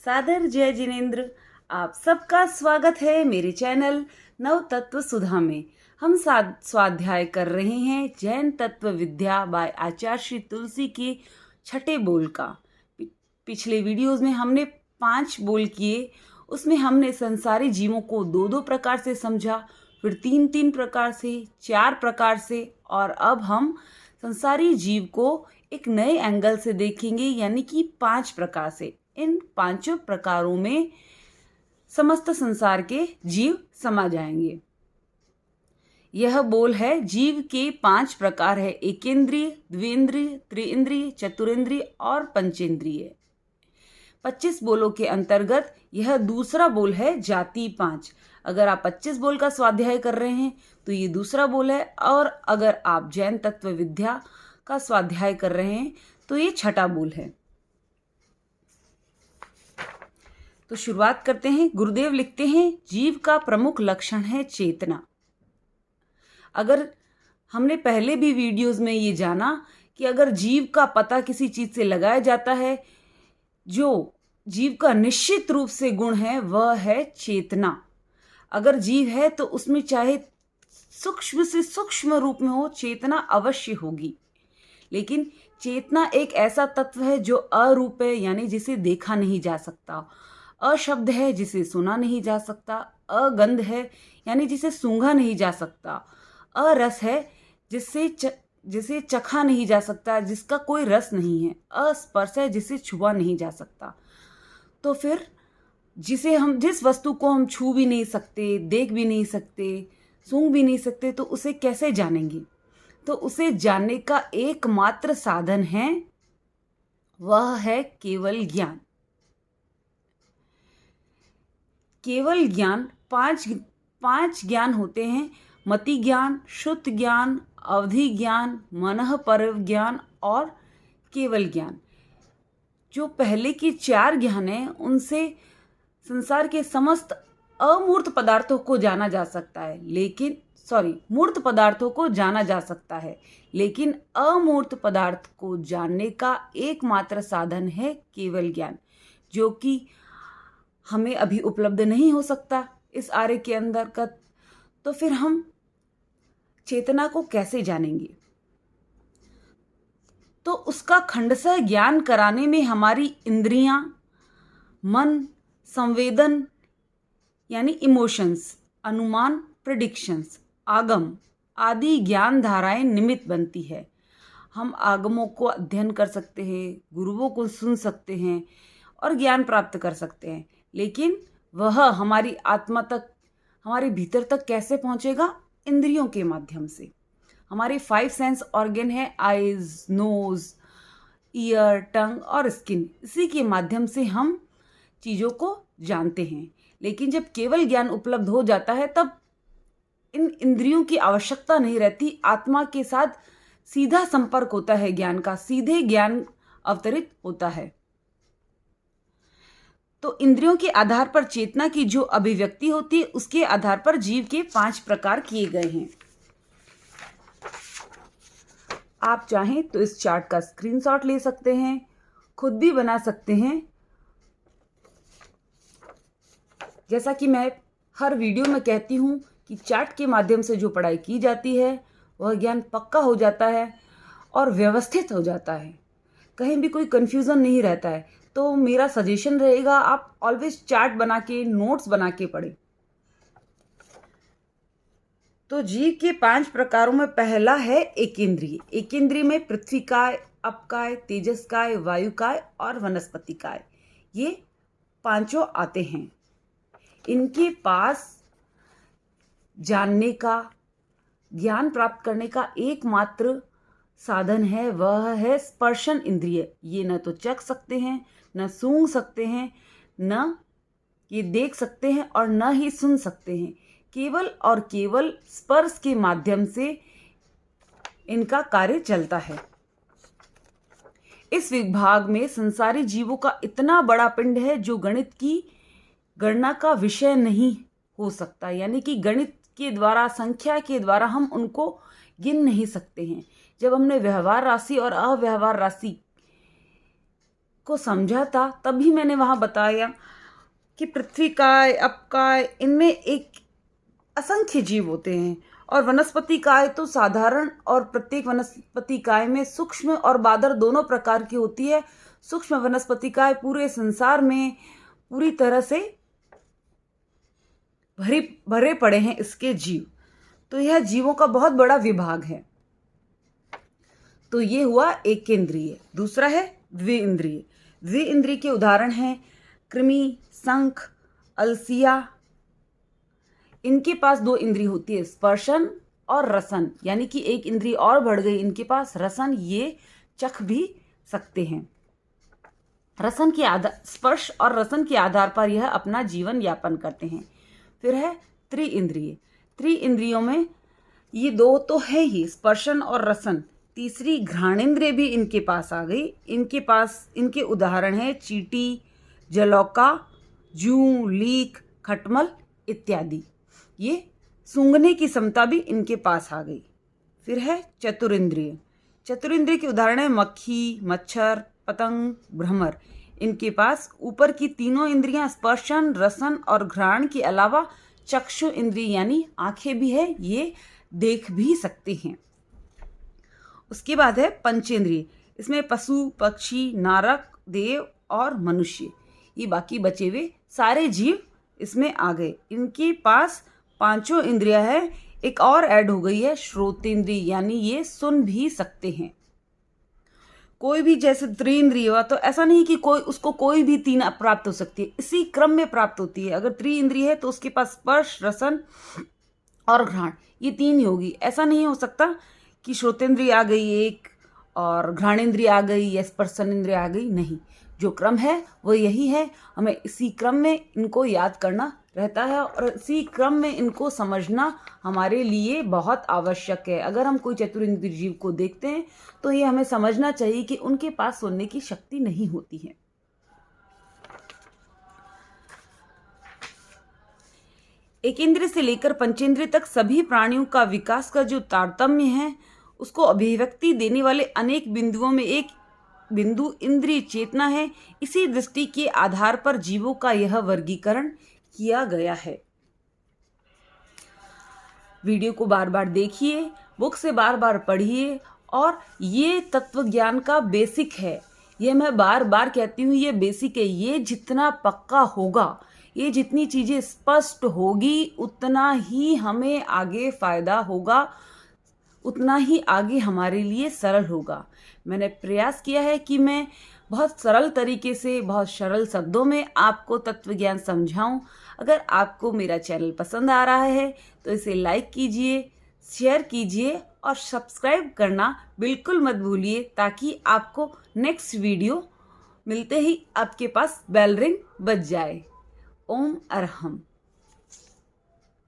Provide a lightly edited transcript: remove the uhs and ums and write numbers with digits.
सादर जय जिनेन्द्र। आप सबका स्वागत है मेरे चैनल नव तत्व सुधा में। हम स्वाध्याय कर रहे हैं जैन तत्व विद्या बाय आचार्य श्री तुलसी के छठे बोल का। पिछले वीडियोस में हमने 5 बोल किए, उसमें हमने संसारी जीवों को 2 प्रकार से समझा, फिर 3 प्रकार से, 4 प्रकार से, और अब हम संसारी जीव को एक नए एंगल से देखेंगे, यानी कि 5 प्रकार से। इन 5 प्रकारों में समस्त संसार के जीव समा जाएंगे। यह बोल है जीव के 5 प्रकार है: एकेंद्रिय, द्विंद्रिय, त्रिइंद्रिय, चतुरेंद्रिय और पंचेंद्रिय। 25 बोलों के अंतर्गत यह दूसरा बोल है जाति 5। अगर आप 25 बोल का स्वाध्याय कर रहे हैं तो ये दूसरा बोल है, और अगर आप जैन तत्व विद्या का स्वाध्याय कर रहे हैं तो ये छठा बोल है। तो शुरुआत करते हैं। गुरुदेव लिखते हैं, जीव का प्रमुख लक्षण है चेतना। अगर हमने पहले भी वीडियोस में ये जाना कि अगर जीव का पता किसी चीज से लगाया जाता है, जो जीव का निश्चित रूप से गुण है वह है चेतना। अगर जीव है तो उसमें चाहे सूक्ष्म से सूक्ष्म रूप में हो, चेतना अवश्य होगी। लेकिन चेतना एक ऐसा तत्व है जो अरूप है, यानी जिसे देखा नहीं जा सकता, अशब्द है जिसे सुना नहीं जा सकता, अगंध है यानी जिसे सूंघा नहीं जा सकता, अरस है जिसे चखा नहीं जा सकता, जिसका कोई रस नहीं है, अस्पर्श है जिसे छुआ नहीं जा सकता। तो फिर जिस वस्तु को हम छू भी नहीं सकते, देख भी नहीं सकते, सूंघ भी नहीं सकते, तो उसे कैसे जानेंगे? तो उसे जानने का एकमात्र साधन है, वह है केवल ज्ञान। केवल ज्ञान, पांच ज्ञान होते हैं: मति ज्ञान, श्रुत ज्ञान, अवधि ज्ञान, मनः पर ज्ञान और केवल ज्ञान। जो पहले की 4 ज्ञान हैं उनसे संसार के समस्त अमूर्त पदार्थों को जाना जा सकता है, मूर्त पदार्थों को जाना जा सकता है, लेकिन अमूर्त पदार्थ को जानने का एकमात्र साधन है केवल ज्ञान, जो कि हमें अभी उपलब्ध नहीं हो सकता इस आर्य के अंदर का। तो फिर हम चेतना को कैसे जानेंगे? तो उसका खंडशः ज्ञान कराने में हमारी इंद्रियां, मन, संवेदन यानी इमोशंस, अनुमान, प्रेडिक्शंस, आगम आदि ज्ञान धाराएं निमित्त बनती है। हम आगमों को अध्ययन कर सकते हैं, गुरुओं को सुन सकते हैं और ज्ञान प्राप्त कर सकते हैं, लेकिन वह हमारी आत्मा तक, हमारे भीतर तक कैसे पहुंचेगा? इंद्रियों के माध्यम से। हमारे 5 सेंस ऑर्गन है, आईज, नोज, ईयर, टंग और स्किन। इसी के माध्यम से हम चीज़ों को जानते हैं। लेकिन जब केवल ज्ञान उपलब्ध हो जाता है तब इन इंद्रियों की आवश्यकता नहीं रहती, आत्मा के साथ सीधा संपर्क होता है ज्ञान का, सीधे ज्ञान अवतरित होता है। तो इंद्रियों के आधार पर चेतना की जो अभिव्यक्ति होती है, उसके आधार पर जीव के 5 प्रकार किए गए हैं। आप चाहें तो इस चार्ट का स्क्रीनशॉट ले सकते हैं, खुद भी बना सकते हैं। जैसा कि मैं हर वीडियो में कहती हूँ कि चार्ट के माध्यम से जो पढ़ाई की जाती है वह ज्ञान पक्का हो जाता है और व्यवस्थित हो जाता है, कहीं भी कोई कंफ्यूजन नहीं रहता है। तो मेरा सजेशन रहेगा, आप ऑलवेज चार्ट बना के, नोट्स बना के पढ़ें। तो जीव के 5 प्रकारों में पहला है एकेंद्रिय। एकेंद्रिय में पृथ्वी काय, अपकाय, तेजस काय, वायु काय और वनस्पति काय, ये 5 आते हैं। इनके पास जानने का, ज्ञान प्राप्त करने का एकमात्र साधन है, वह है स्पर्शन इंद्रिय। ये न तो चख सकते हैं, न सूंघ सकते हैं, न ये देख सकते हैं और न ही सुन सकते हैं। केवल और केवल स्पर्श के माध्यम से इनका कार्य चलता है। इस विभाग में संसारी जीवों का इतना बड़ा पिंड है जो गणित की गणना का विषय नहीं हो सकता, यानी कि गणित के द्वारा, संख्या के द्वारा हम उनको गिन नहीं सकते हैं। जब हमने व्यवहार राशि और अव्यवहार राशि को समझा था तभी मैंने वहाँ बताया कि पृथ्वी काय, अपकाय, इनमें एक असंख्य जीव होते हैं और वनस्पति काय तो साधारण और प्रत्येक वनस्पति काय में सूक्ष्म और बादर दोनों प्रकार की होती है। सूक्ष्म वनस्पति काय पूरे संसार में पूरी तरह से भरे पड़े हैं इसके जीव, तो यह जीवों का बहुत बड़ा विभाग है। तो ये हुआ एकेंद्रिय। दूसरा है द्विइंद्रिय। द्विइंद्रिय के उदाहरण हैं कृमि, शंख, अलसिया। इनके पास दो इंद्रिय होती है, स्पर्शन और रसन, यानी कि एक इंद्रिय और बढ़ गई इनके पास, रसन। ये चख भी सकते हैं। रसन के आधार, स्पर्श और रसन के आधार पर यह अपना जीवन यापन करते हैं। फिर है त्रिइंद्रिय। त्रिइंद्रियों में ये दो तो है ही, स्पर्शन और रसन। तीसरी घ्राणेंद्रिय भी इनके पास आ गई। इनके उदाहरण है चींटी, जलौका, जूं, लीक, खटमल इत्यादि। ये सूंघने की क्षमता भी इनके पास आ गई। फिर है चतुरिंद्रिय। चतुरिंद्रिय के उदाहरण है मक्खी, मच्छर, पतंग, भ्रमर। इनके पास ऊपर की तीनों इंद्रियां स्पर्शन, रसन और घ्राण के अलावा चक्षु इंद्रिय यानी आंखें भी है, ये देख भी सकते हैं। उसके बाद है पंचेंद्रिय। इसमें पशु, पक्षी, नारक, देव और मनुष्य, ये बाकी बचे हुए सारे जीव इसमें आ गए। इनके पास पांचों इंद्रियां है, एक और ऐड हो गई है श्रोतेंद्रिय, यानी ये सुन भी सकते हैं। कोई भी जैसे त्रिइंद्रिय हुआ तो ऐसा नहीं कि कोई भी तीन प्राप्त हो सकती है, इसी क्रम में प्राप्त होती है। अगर त्रिइंद्रिय है तो उसके पास स्पर्श, रसन और घ्राण, ये तीन ही होगी। ऐसा नहीं हो सकता कि श्रोतेंद्रिय आ गई एक और घ्राणेंद्रिय आ गई या स्पर्शनेंद्रिय आ गई, नहीं। जो क्रम है वो यही है, हमें इसी क्रम में इनको याद करना रहता है और इसी क्रम में इनको समझना हमारे लिए बहुत आवश्यक है। अगर हम कोई चतुरिंद्रिय जीव को देखते हैं तो ये हमें समझना चाहिए कि उनके पास सुनने की शक्ति नहीं होती है। एकेंद्रिय से लेकर पंचेंद्रिय तक सभी प्राणियों का विकास का जो तारतम्य है, उसको अभिव्यक्ति देने वाले अनेक बिंदुओं में एक बिंदु इंद्रिय चेतना है। इसी दृष्टि के आधार पर जीवों का यह वर्गीकरण किया गया है। वीडियो को बार बार देखिए, बुक से बार बार पढ़िए और ये तत्व ज्ञान का बेसिक है। ये मैं बार बार कहती हूँ, ये बेसिक है। ये जितना पक्का होगा, ये जितनी चीजें स्पष्ट होगी, उतना ही हमें आगे फायदा होगा, उतना ही आगे हमारे लिए सरल होगा। मैंने प्रयास किया है कि मैं बहुत सरल तरीके से, बहुत सरल शब्दों में आपको तत्व ज्ञान समझाऊं। अगर आपको मेरा चैनल पसंद आ रहा है तो इसे लाइक कीजिए, शेयर कीजिए और सब्सक्राइब करना बिल्कुल मत भूलिए, ताकि आपको नेक्स्ट वीडियो मिलते ही आपके पास बेल रिंग बज जाए। ओम अरहम।